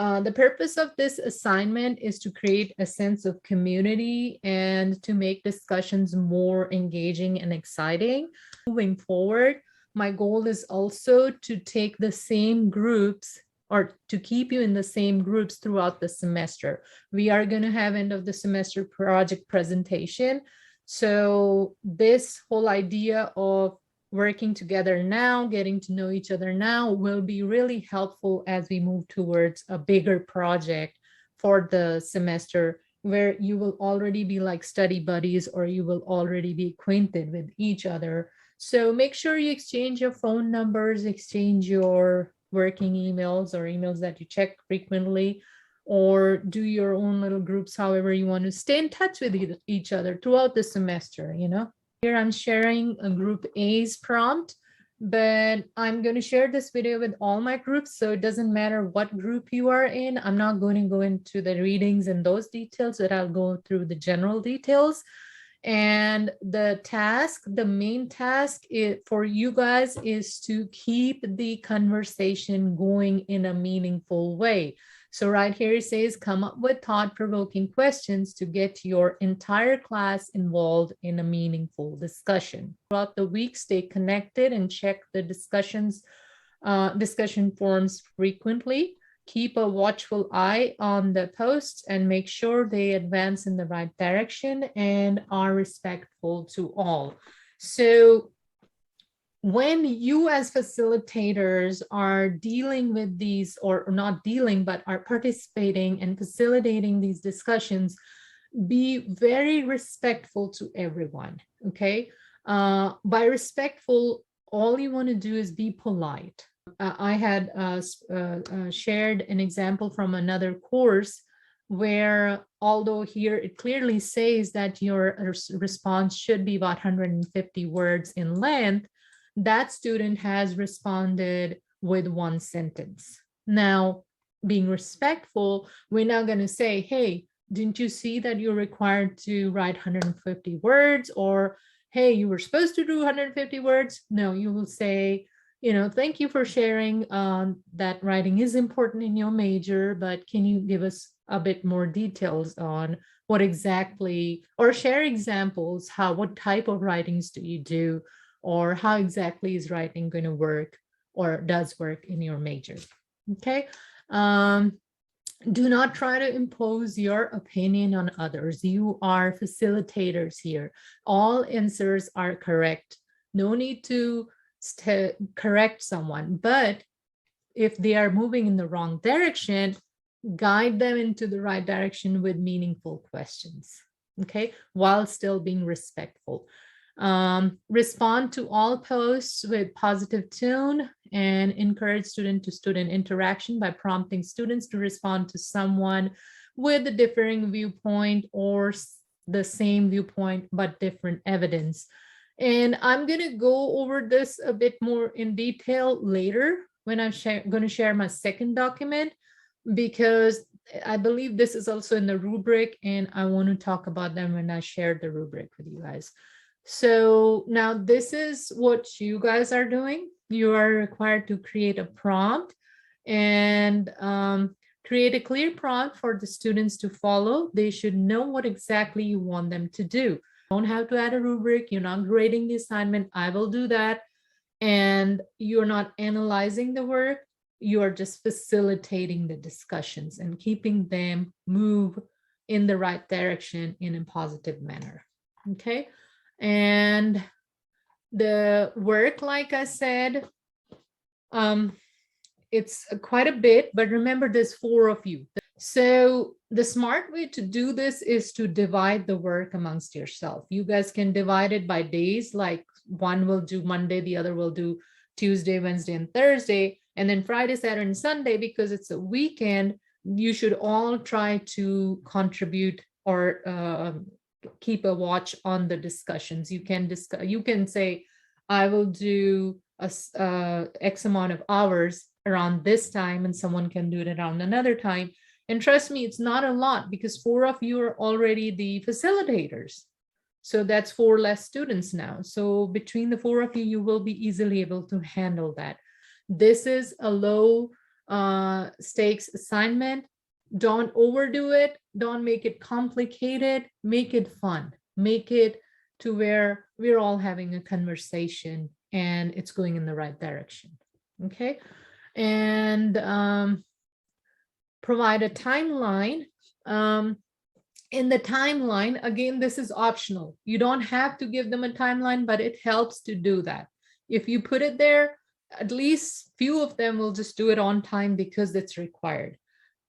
The purpose of this assignment is to create a sense of community and to make discussions more engaging and exciting. Moving forward, my goal is also to take the same groups or to keep you in the same groups throughout the semester. We are going to have end of the semester project presentation. So this whole idea of working together now, getting to know each other now will be really helpful as we move towards a bigger project for the semester where you will already be like study buddies or you will already be acquainted with each other. So make sure you exchange your phone numbers, exchange your working emails or emails that you check frequently, or do your own little groups, however you want to stay in touch with each other throughout the semester, you know. Here I'm sharing a group A's prompt, but I'm going to share this video with all my groups. So it doesn't matter what group you are in. I'm not going to go into the readings and those details, but I'll go through the general details. And the task, the main task for you guys is to keep the conversation going in a meaningful way. So right here it says, come up with thought-provoking questions to get your entire class involved in a meaningful discussion. Throughout the week, stay connected and check the discussion forums frequently. Keep a watchful eye on the posts and make sure they advance in the right direction and are respectful to all. So when you as facilitators are dealing with these, or not dealing, but are participating and facilitating these discussions, be very respectful to everyone, okay? By respectful, all you want to do is be polite. I had shared an example from another course where, although here it clearly says that your response should be about 150 words in length, that student has responded with one sentence. Now, being respectful, we're not going to say, hey, didn't you see that you're required to write 150 words? Or, hey, you were supposed to do 150 words. No, you will say, you know, thank you for sharing that writing is important in your major, but can you give us a bit more details on what exactly, or share examples, what type of writings do you do? Or how exactly is writing going to work or does work in your major, okay? Do not try to impose your opinion on others. You are facilitators here. All answers are correct. No need to correct someone, but if they are moving in the wrong direction, guide them into the right direction with meaningful questions, okay, while still being respectful. Respond to all posts with positive tone and encourage student-to-student interaction by prompting students to respond to someone with a differing viewpoint or the same viewpoint but different evidence. And I'm going to go over this a bit more in detail later when I'm going to share my second document, because I believe this is also in the rubric and I want to talk about them when I share the rubric with you guys. So now this is what you guys are doing. You are required to create a prompt and create a clear prompt for the students to follow. They should know what exactly you want them to do. You don't have to add a rubric. You're not grading the assignment. I will do that. And you're not analyzing the work. You are just facilitating the discussions and keeping them move in the right direction in a positive manner. Okay. And the work, like I said, it's quite a bit, but remember there's 4 of you. So the smart way to do this is to divide the work amongst yourself. You guys can divide it by days, like one will do Monday, the other will do Tuesday, Wednesday, and Thursday, and then Friday, Saturday, and Sunday, because it's a weekend, you should all try to contribute or keep a watch on the discussions. You can say, I will do X amount of hours around this time, and someone can do it around another time. And trust me, it's not a lot because 4 of you are already the facilitators. So that's 4 less students now. So between the 4 of you, you will be easily able to handle that. This is a low stakes assignment. Don't overdo it. Don't make it complicated. Make it fun. Make it to where we're all having a conversation and it's going in the right direction. Okay. And provide a timeline. In the timeline, again, this is optional. You don't have to give them a timeline, but it helps to do that. If you put it there, at least few of them will just do it on time because it's required.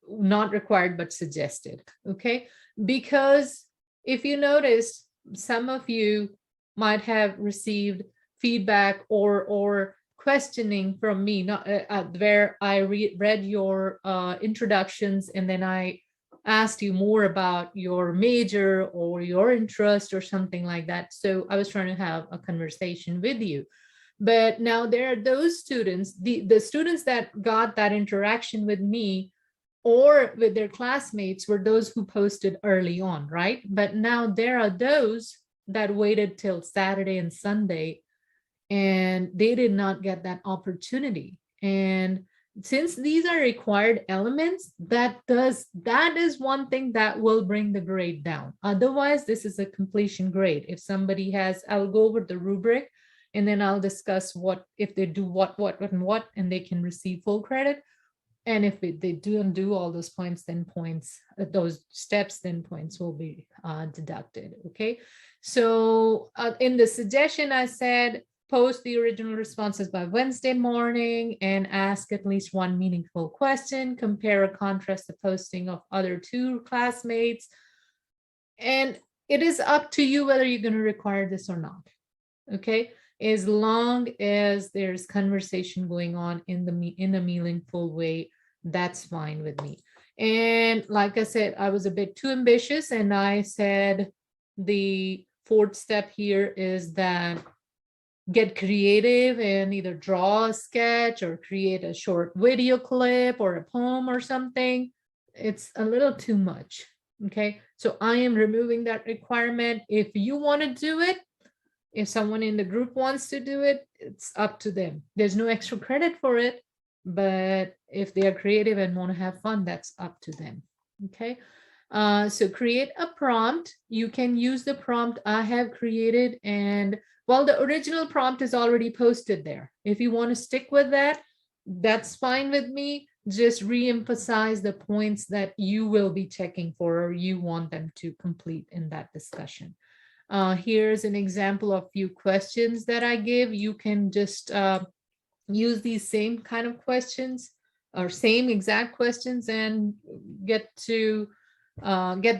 Not required, but suggested. Okay. Because if you notice, some of you might have received feedback or questioning from me, not where I read your introductions, and then I asked you more about your major or your interest or something like that. So I was trying to have a conversation with you. But now there are those students, the students that got that interaction with me or with their classmates were those who posted early on, right? But now there are those that waited till Saturday and Sunday, and they did not get that opportunity. And since these are required elements, that is one thing that will bring the grade down. Otherwise, this is a completion grade. If somebody has, I'll go over the rubric and then I'll discuss what if they do what, and they can receive full credit. And if they don't do all those points, then those steps, then points will be deducted. Okay. So in the suggestion, I said, post the original responses by Wednesday morning and ask at least one meaningful question, compare or contrast the posting of other two classmates. And it is up to you whether you're going to require this or not. Okay. As long as there's conversation going on in a meaningful way, that's fine with me. And like I said, I was a bit too ambitious, and I said the fourth step here is that get creative and either draw a sketch or create a short video clip or a poem or something. It's a little too much. Okay, so I am removing that requirement. If you want to do it, if someone in the group wants to do it, it's up to them. There's no extra credit for it, but if they are creative and want to have fun, that's up to them. Okay. So create a prompt. You can use the prompt I have created, and well, the original prompt is already posted there. If you want to stick with that, that's fine with me. Just re-emphasize the points that you will be checking for or you want them to complete in that discussion. Here's an example of few questions that I give. You can just use these same kind of questions or same exact questions and get the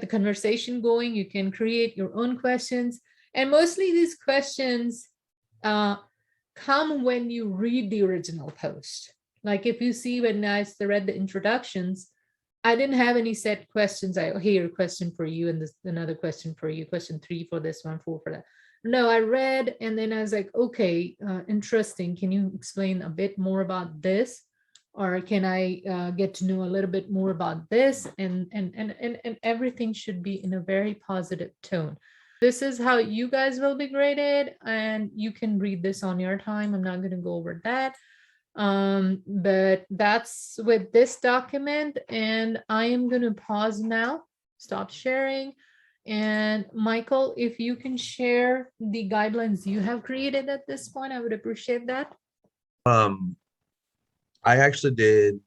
conversation going. You can create your own questions. And mostly these questions come when you read the original post. Like if you see when I read the introductions, I didn't have any set questions. Here, question for you, and this another question for you, question 3 for this one, 4 for that. No, I read and then I was like, okay, interesting. Can you explain a bit more about this? Or can I get to know a little bit more about this? And everything should be in a very positive tone. This is how you guys will be graded, and you can read this on your time. I'm not going to go over that. But that's with this document, and I am going to pause now, stop sharing. And Michael, if you can share the guidelines you have created at this point, I would appreciate that. I actually did.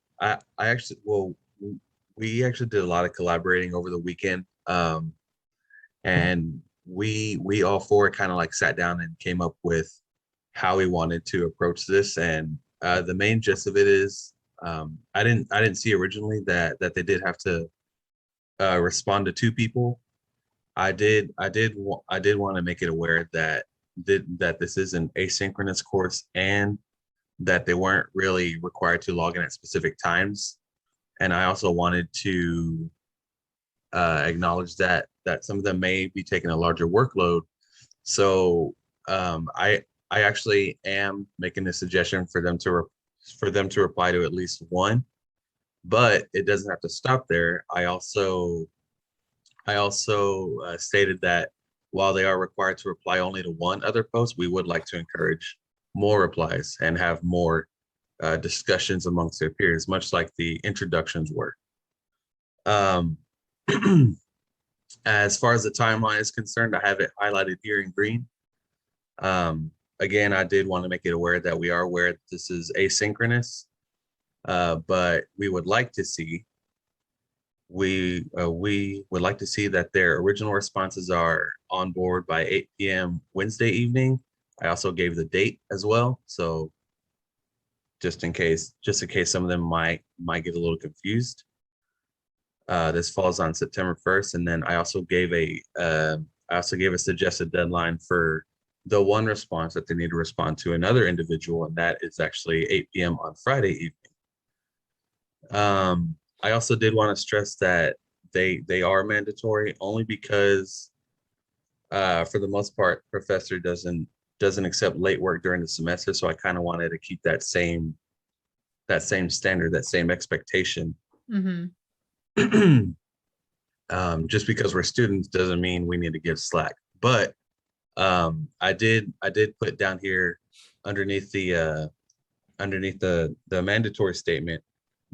We actually did a lot of collaborating over the weekend. And we all four kind of like sat down and came up with how we wanted to approach this. And the main gist of it is, I didn't see originally that they did have to respond to 2 people. I did want to make it aware that this is an asynchronous course and that they weren't really required to log in at specific times. And I also wanted to acknowledge that some of them may be taking a larger workload. So I actually am making a suggestion for them to reply to at least one, but it doesn't have to stop there. I also stated that while they are required to reply only to one other post, we would like to encourage more replies and have more discussions amongst their peers, much like the introductions were. Um, as far as the timeline is concerned, I have it highlighted here in green. Again, I did want to make it aware that we are aware that this is asynchronous, but we would like to see we would like to see that their original responses are on board by 8 p.m. Wednesday evening. I also gave the date as well, so just in case some of them might get a little confused. This falls on September 1st, and then I also gave a suggested deadline for the one response that they need to respond to another individual, and that is actually 8 p.m. on Friday evening. I also did want to stress that they are mandatory only because for the most part, professor doesn't accept late work during the semester. So I kind of wanted to keep that same standard, that same expectation. Mm-hmm. Just because we're students doesn't mean we need to give slack. But I did put down here underneath the mandatory statement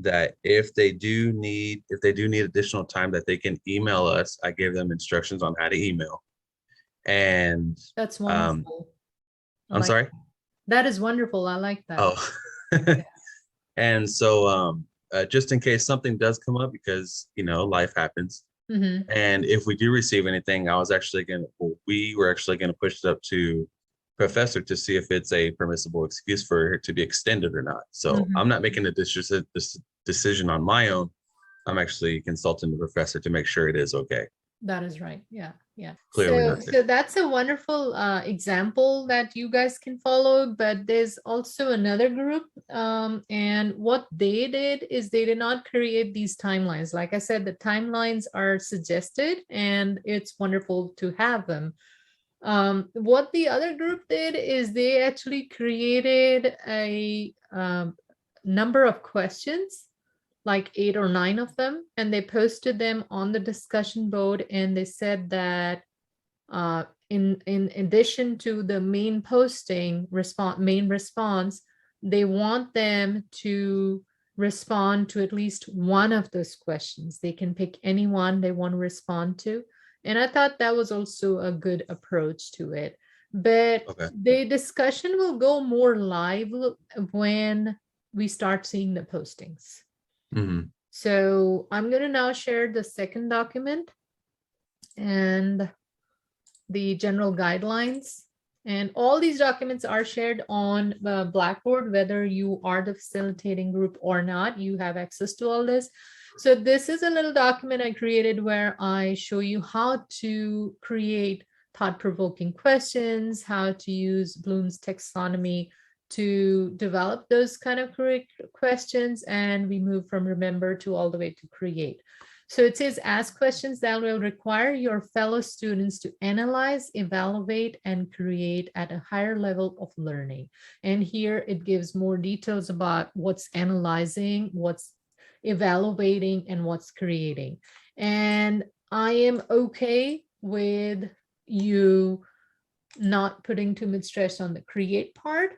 that if they do need additional time, that they can email us. I gave them instructions on how to email. And That's wonderful. I'm sorry. That is wonderful. I like that. Oh, and so just in case something does come up, because life happens. Mm-hmm. And if we do receive anything, we were actually gonna push it up to professor to see if it's a permissible excuse for it to be extended or not. So Mm-hmm. I'm not making a decision on my own. I'm actually consulting the professor to make sure it is okay. That is right. Yeah. Clearly so that's a wonderful example that you guys can follow, but there's also another group, and what they did is they did not create these timelines. Like I said, the timelines are suggested and it's wonderful to have them. What the other group did is they actually created a number of questions, like 8 or 9 of them, and they posted them on the discussion board, and they said that in addition to the main response, they want them to respond to at least one of those questions. They can pick any one they want to respond to. And I thought that was also a good approach to it. But the discussion will go more live when we start seeing the postings. Mm-hmm. So I'm going to now share the second document and the general guidelines. And all these documents are shared on Blackboard, whether you are the facilitating group or not, you have access to all this. So this is a little document I created where I show you how to create thought-provoking questions, how to use Bloom's taxonomy to develop those kind of questions, and we move from remember to all the way to create. So it says ask questions that will require your fellow students to analyze, evaluate, and create at a higher level of learning. And here it gives more details about what's analyzing, what's evaluating, and what's creating. And I am okay with you not putting too much stress on the create part.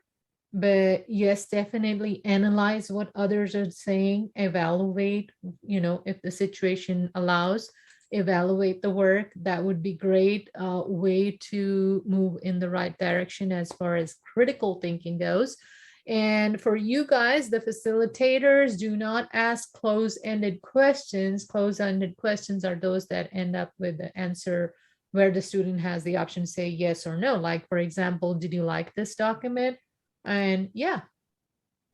But yes, definitely analyze what others are saying, evaluate, if the situation allows, evaluate the work. That would be great way to move in the right direction as far as critical thinking goes. And for you guys, the facilitators, do not ask close-ended questions. Close-ended questions are those that end up with the answer where the student has the option to say yes or no. Like, for example, did you like this document? And yeah,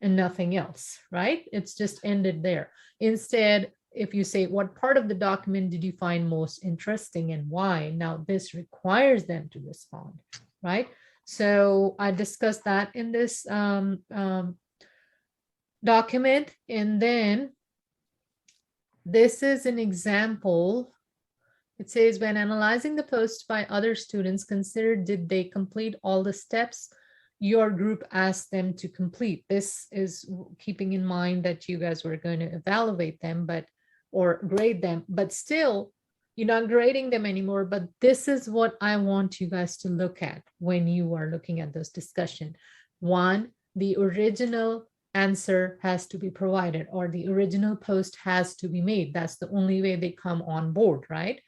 and nothing else, right? It's just ended there. Instead, if you say, what part of the document did you find most interesting and why? Now this requires them to respond, right? So I discussed that in this document. And then this is an example. It says, when analyzing the post by other students, consider did they complete all the steps your group asked them to complete. This is keeping in mind that you guys were going to evaluate them, or grade them, but still you're not grading them anymore. But this is what I want you guys to look at when you are looking at this discussion. One, the original answer has to be provided or the original post has to be made. That's the only way they come on board, right?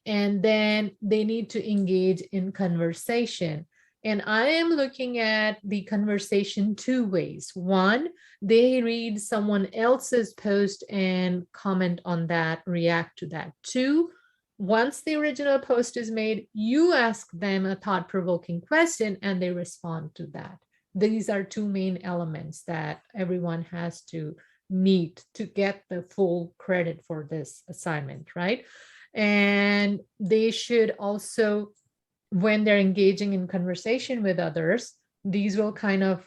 And then they need to engage in conversation. And I am looking at the conversation two ways. One, they read someone else's post and comment on that, react to that. Two, once the original post is made, you ask them a thought-provoking question and they respond to that. These are two main elements that everyone has to meet to get the full credit for this assignment, right? And they should also, when they're engaging in conversation with others, these will kind of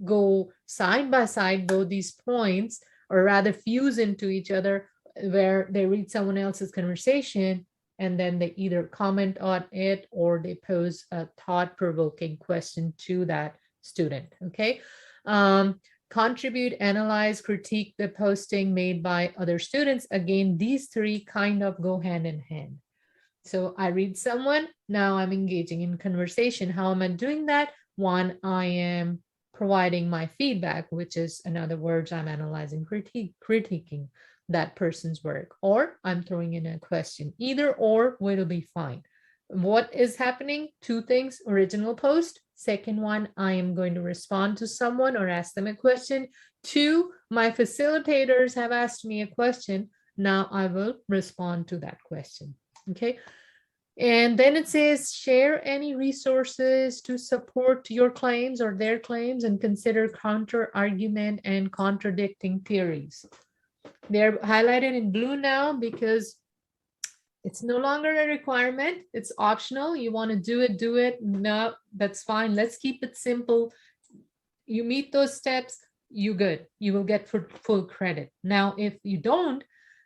go side by side, both these points, or rather fuse into each other, where they read someone else's conversation and then they either comment on it or they pose a thought-provoking question to that student, okay? Contribute, analyze, critique the posting made by other students. Again, these three kind of go hand in hand. So I read someone, now I'm engaging in conversation. How am I doing that? One, I am providing my feedback, which is, in other words, I'm analyzing, critiquing that person's work, or I'm throwing in a question. Either or will be fine. What is happening? Two things: original post. Second one, I am going to respond to someone or ask them a question. Two, my facilitators have asked me a question. Now I will respond to that question. Okay. And then it says, share any resources to support your claims or their claims and consider counter argument and contradicting theories. They're highlighted in blue now because it's no longer a requirement. It's optional. You want to do it, do it. No, that's fine. Let's keep it simple. You meet those steps, you good. You will get full credit. Now, if you don't,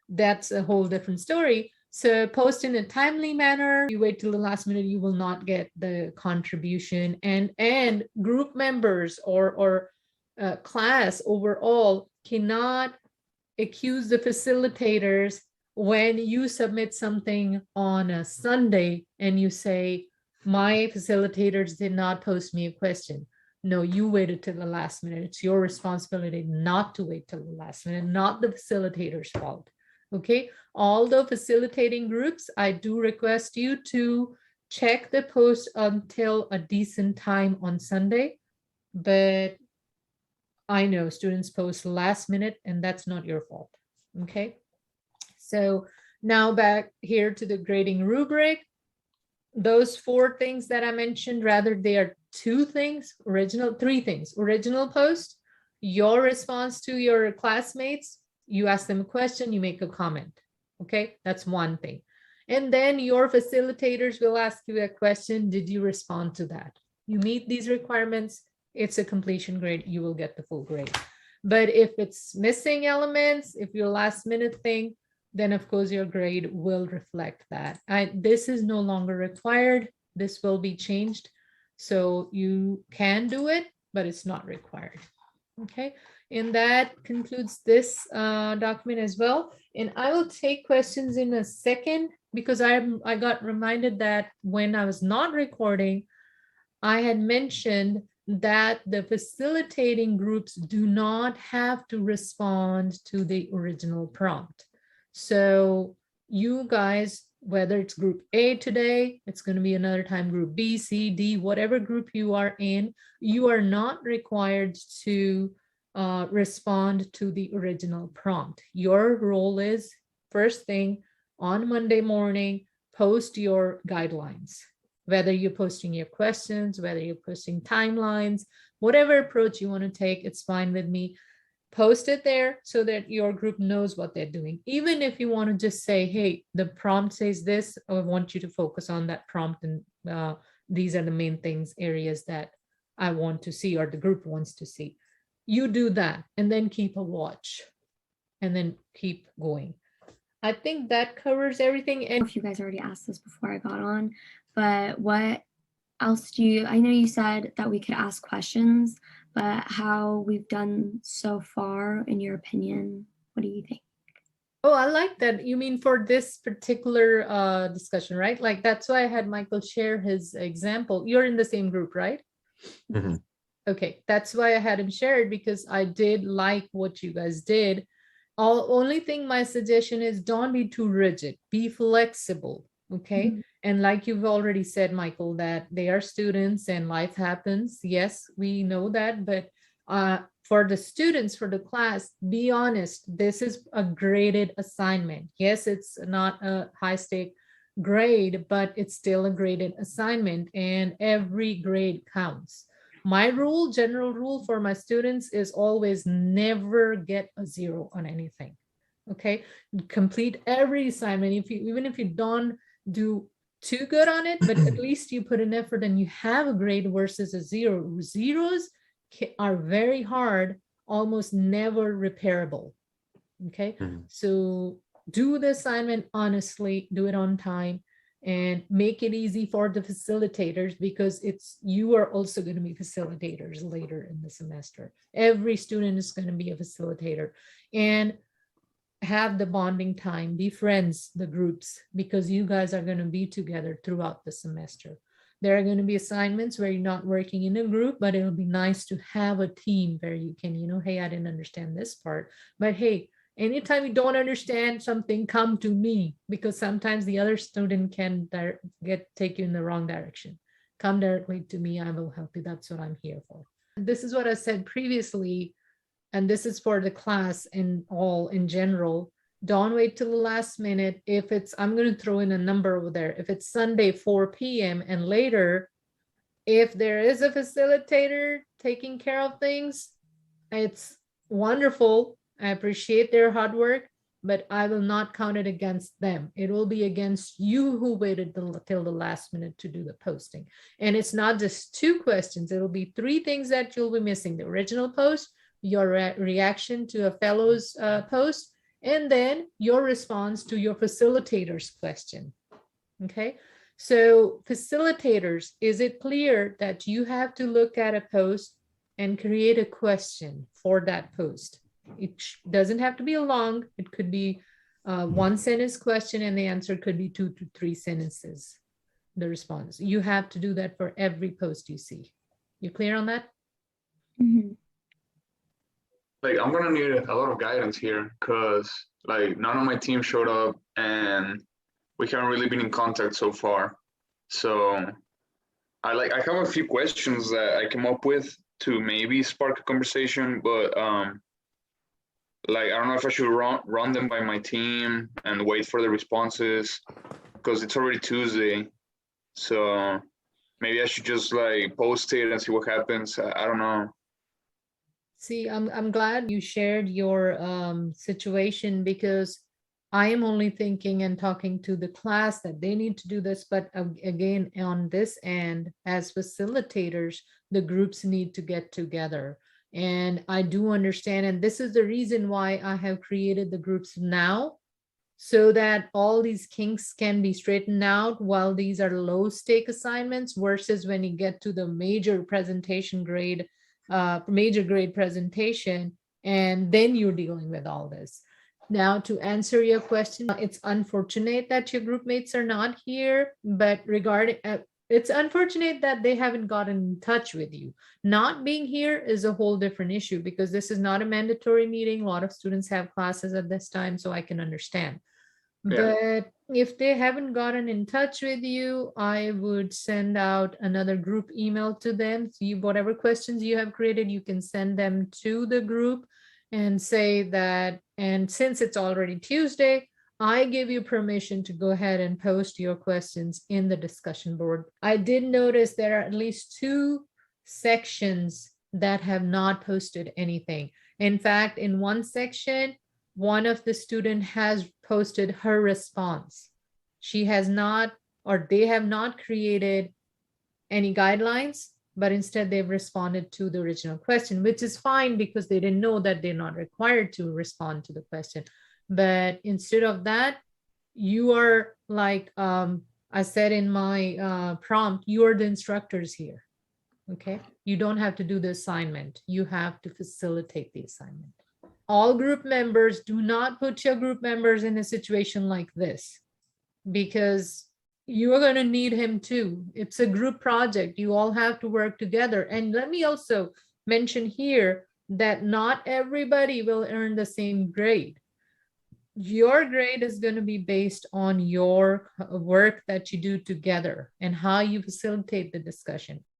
that's a whole different story. So post in a timely manner. You wait till the last minute, you will not get the contribution. And group members or class overall cannot accuse the facilitators when you submit something on a Sunday and you say, my facilitators did not post me a question. No, you waited till the last minute. It's your responsibility not to wait till the last minute, not the facilitator's fault. Okay, all the facilitating groups, I do request you to check the post until a decent time on Sunday, but I know students post last minute and that's not your fault. Okay, so now back here to the grading rubric. Those four things that I mentioned, rather they are two things, three things: original post, your response to your classmates, you ask them a question, you make a comment. Okay, that's one thing. And then your facilitators will ask you a question. Did you respond to that? You meet these requirements, it's a completion grade, you will get the full grade. But if it's missing elements, if your last minute thing, then of course your grade will reflect that. This is no longer required. This will be changed. So you can do it, but it's not required. Okay, and that concludes this document as well. And I will take questions in a second because I got reminded that when I was not recording, I had mentioned that the facilitating groups do not have to respond to the original prompt. So you guys, whether it's group A today, it's going to be another time group B, C, D, whatever group you are in, you are not required to respond to the original prompt. Your role is, first thing on Monday morning, post your guidelines. Whether you're posting your questions, whether you're posting timelines, whatever approach you want to take, it's fine with me. Post it there so that your group knows what they're doing. Even if you want to just say, hey, the prompt says this, I want you to focus on that prompt, and these are the main things, areas that I want to see or the group wants to see. You do that and then keep a watch and then keep going. I think that covers everything. And if you guys already asked this before I got on, but what else do you, I know you said that we could ask questions, but how we've done so far, in your opinion, what do you think? Oh, I like that. You mean for this particular discussion, right? Like that's why I had Michael share his example. You're in the same group, right? Mm-hmm. Okay, that's why I hadn't shared, because I did like what you guys did. Only thing my suggestion is, don't be too rigid, be flexible, okay? Mhm. And like you've already said, Michael, that they are students and life happens. Yes, we know that, but for the students, for the class, be honest, this is a graded assignment. Yes, it's not a high stake grade, but it's still a graded assignment, and every grade counts. My rule, general rule for my students is always never get a 0 on anything. Okay, complete every assignment. Even if you don't do too good on it, but at least you put an effort and you have a grade versus a 0. Zeros are very hard, almost never repairable. Okay, Mhm. so do the assignment honestly, do it on time, and make it easy for the facilitators, because you are also going to be facilitators later in the semester. Every student is going to be a facilitator, and have the bonding time, be friends, the groups, because you guys are going to be together throughout the semester. There are going to be assignments where you're not working in a group, but it'll be nice to have a team where you can, hey, I didn't understand this part, but hey, anytime you don't understand something, come to me, because sometimes the other student can take you in the wrong direction. Come directly to me, I will help you. That's what I'm here for. This is what I said previously, and this is for the class and all in general. Don't wait till the last minute. If it's, I'm going to throw in a number over there. If it's Sunday, 4 p.m. and later, if there is a facilitator taking care of things, it's wonderful. I appreciate their hard work, but I will not count it against them. It will be against you who waited till the last minute to do the posting. And it's not just 2 questions. It'll be 3 things that you'll be missing: the original post, your reaction to a fellow's post, and then your response to your facilitator's question. Okay, so facilitators, is it clear that you have to look at a post and create a question for that post? It doesn't have to be long. It could be 1 sentence question, and the answer could be 2 to 3 sentences, the response. You have to do that for every post you see. You clear on that? Mhm. Like, I'm gonna need a lot of guidance here, because like none of my team showed up and we haven't really been in contact so far. So I have a few questions that I came up with to maybe spark a conversation, but like, I don't know if I should run them by my team and wait for the responses, because it's already Tuesday. So maybe I should just like post it and see what happens. I don't know. See, I'm glad you shared your situation, because I am only thinking and talking to the class that they need to do this. But again, on this end, as facilitators, the groups need to get together. And I do understand, and this is the reason why I have created the groups now, so that all these kinks can be straightened out while these are low stake assignments, versus when you get to the major presentation grade, major grade presentation, and then you're dealing with all this. Now, to answer your question, it's unfortunate that your group mates are not here, but it's unfortunate that they haven't gotten in touch with you. Not being here is a whole different issue, because this is not a mandatory meeting. A lot of students have classes at this time, so I can understand. Yeah. But if they haven't gotten in touch with you, I would send out another group email to them. See, whatever questions you have created, you can send them to the group and say that, and since it's already Tuesday, I give you permission to go ahead and post your questions in the discussion board. I did notice there are at least 2 sections that have not posted anything. In fact, in one section, one of the student has posted her response. She has not, or they have not created any guidelines, but instead they've responded to the original question, which is fine, because they didn't know that they're not required to respond to the question. But instead of that, you are like, I said in my prompt, you are the instructors here. Okay, you don't have to do the assignment. You have to facilitate the assignment. All group members, do not put your group members in a situation like this, because you are going to need him too. It's a group project. You all have to work together. And let me also mention here that not everybody will earn the same grade. Your grade is going to be based on your work that you do together and how you facilitate the discussion.